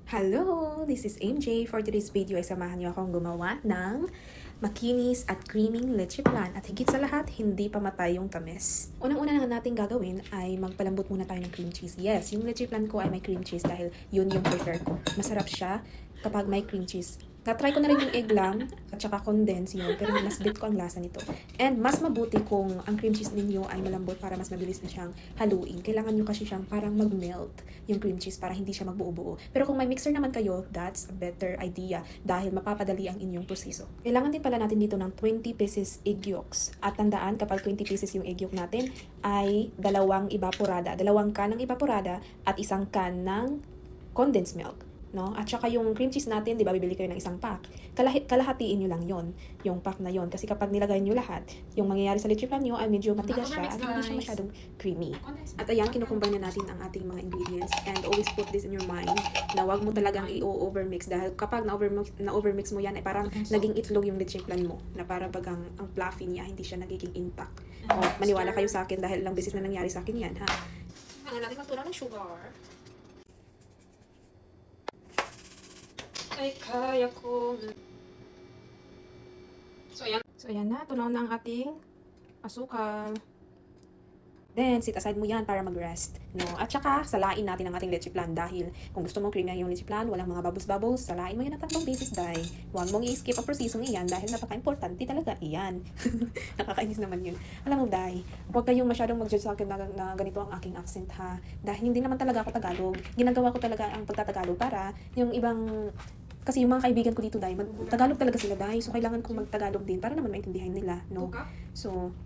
Hello! This is MJ. For today's video ay samahan niyo akong gumawa ng makinis at creaming leche flan. At higit sa lahat, hindi pamatay yung tamis. Unang-una na natin gagawin ay magpalambot muna tayo ng cream cheese. Yes, yung leche flan ko ay may cream cheese dahil yun yung prefer ko. Masarap siya kapag may cream cheese. Na-try ko na rin yung egg lang at saka condense yun, pero mas bit ko ang lasa nito. And mas mabuti kung ang cream cheese ninyo ay malambot para mas mabilis na siyang haluin. Kailangan nyo kasi siyang parang mag-melt yung cream cheese para hindi siya magbuo-buo. Pero kung may mixer naman kayo, that's a better idea dahil mapapadali ang inyong proseso. Kailangan din pala natin dito ng 20 pieces egg yolks. At tandaan, kapag 20 pieces yung egg yolk natin, ay dalawang can ng evaporada at isang can ng condensed milk. No? At saka yung cream cheese natin, di ba, bibili kayo ng isang pack. Kalahatiin nyo lang yon, yung pack na yon. Kasi kapag nilagay nyo lahat, yung mangyayari sa leche flan nyo ay medyo matigas siya at hindi siya masyadong creamy. At ayan, kinukumbine na natin ang ating mga ingredients. And always put this in your mind na wag mo talagang i-overmix. Dahil kapag na-overmix mo yan, ay parang naging itlog yung leche flan mo. Na parang bagang ang fluffy niya, hindi siya nagiging intact. O, maniwala kayo sa akin dahil ilang beses na nangyari sa akin yan, ha? Hanggang natin magtunaw ng sugar. Ay, kaya ko. So, ayan na. Tunaw na ang ating asukal. Then, sit aside mo yan para mag-rest. No? At saka, salain natin ang ating leche flan dahil kung gusto mong creamy yung leche flan, walang mga bubbles-bubbles, salain mo yan ng 3 beses, day. Huwag mong i-skip ang prosesong iyan dahil napaka-importante talaga iyan. Nakakainis naman yun. Alam mo, day, huwag kayong masyadong mag-judge sa akin na ganito ang aking accent, ha? Dahil hindi naman talaga ako Tagalog. Ginagawa ko talaga ang pagtatagalog para yung ibang. Kasi yung mga kaibigan ko dito, day, Tagalog talaga sila, day. So, kailangan kong mag-Tagalog din para naman maintindihan nila, no? So,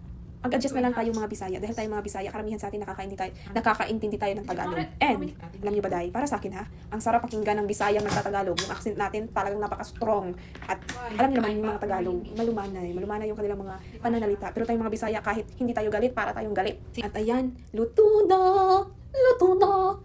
mag-adjust na lang tayo mga Bisaya. Dahil tayo mga Bisaya, karamihan sa atin nakakaintindi tayo ng Tagalog. And, alam niyo ba, day, para sa akin, ha? Ang sarap pakinggan ng Bisaya magtatagalog. Yung accent natin talagang napaka-strong. At alam niyo naman yung mga Tagalog, malumanay yung kanilang mga pananalita. Pero tayong mga Bisaya, kahit hindi tayo galit, para tayong galit. At ayan, luto na!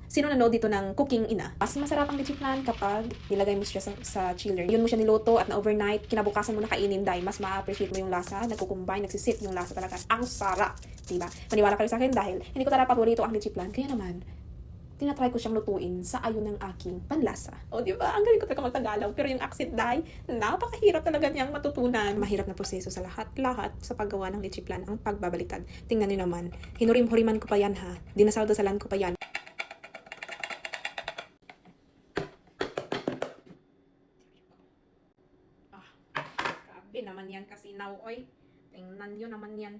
Sino nanood dito ng Cooking Ina? Mas masarap ang leche flan kapag nilagay mo siya sa chiller. Yun mo siya niluto at na overnight, kinabukasan mo na kainin, dahil mas ma-appreciate mo yung lasa, nagkukumbine, nagsisit yung lasa talaga. Ang sarap, diba? Maniwala kayo sa akin dahil hindi ko talaga paborito ang leche flan. Kaya naman, tinatry ko siyang lutuin sa ayon ng aking panlasa. O, di ba? Ang galing ko talaga mag-Tagalog. Pero yung accent, dahil napakahirap talaga niyang matutunan. Mahirap na proseso sa lahat sa paggawa ng leche flan ang pagbabaliktad. Tingnan niyo naman. Hinurim-huriman ko pa yan, ha? Dinasal-dasalan ko pa yan. Grabe naman yan kasi now, oy. Tingnan nyo naman yan.